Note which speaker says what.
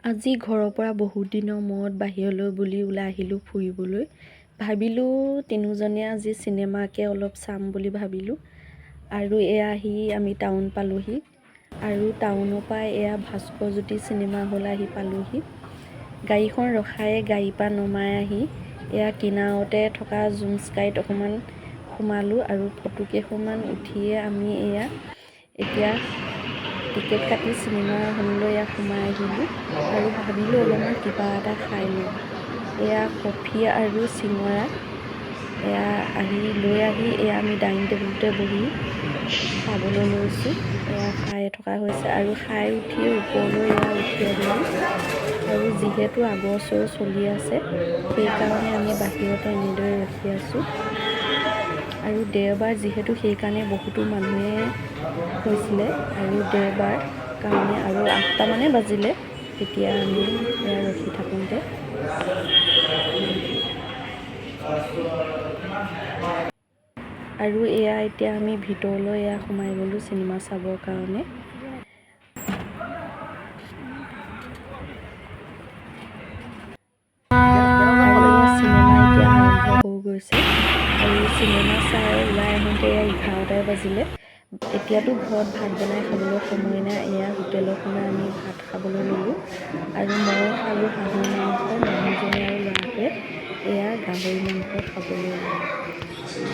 Speaker 1: আজি ঘৰৰ পৰা বহুত দিনৰ মূৰত বাহিৰলৈ বুলি ওলাই আহিলোঁ ফুৰিবলৈ। ভাবিলোঁ তিনিওজনীয়ে আজি চিনেমাকে অলপ চাম বুলি ভাবিলোঁ। আৰু এয়া আহি আমি টাউন পালোঁহি। আৰু টাউনৰ পৰা এয়া ভাস্কৰজ্যোতি চিনেমা হল আহি পালোঁহি। গাড়ীখন ৰখাই গাড়ীৰ পৰা নমাই আহি এয়া কিনাৰতে থকা জুম স্কাইত অকণমান সোমালোঁ আৰু ফটো কেইখনমান উঠিয়ে আমি এয়া এতিয়া টিকেট কাটি চিনেমা হললৈ এয়া সোমাই আহিলোঁ আৰু ভাবিলোঁ অলপমান কিবা এটা খাই লওঁ। এয়া কফি আৰু চিঙৰা এয়া লৈ আহি এয়া আমি ডাইনিং টেবুলতে বহি খাবলৈ লৈছোঁ। এয়া খাই থকা হৈছে আৰু খাই উঠি ওপৰলৈ এয়া উঠি আহিলোঁ। আৰু যিহেতু আগৰ শ্ব' চলি আছে সেইকাৰণে আমি বাহিৰতে এনেদৰে ৰখি আছোঁ। আৰু দেওবাৰ যিহেতু সেইকাৰণে বহুতো মানুহে হৈছিলে আৰু দেওবাৰ কাৰণে আৰু 8টামানে বাজিলে তেতিয়া আমি এয়া ৰখি থাকোঁতে। আৰু এয়া এতিয়া আমি ভিতৰলৈ এয়া সোমাই গ'লোঁ চিনেমা চাবৰ কাৰণে। আৰু এয়া চিনেমা এতিয়া আৰম্ভ হৈ গৈছে আৰু চিনেমা চাই ওলাই আহোঁতে এয়া 11টাই বাজিলে। এতিয়াতো ঘৰত ভাত বনাই খাবলৈ সময় নাই। এয়া হোটেলত সোমাই আমি ভাত খাবলৈ ল'লোঁ আৰু মই খালোঁ হাঁহৰ মাংস, মানুহজনে আৰু ল'ৰাটোৱে এয়া গাহৰি মাংস খাবলৈ ল'লে।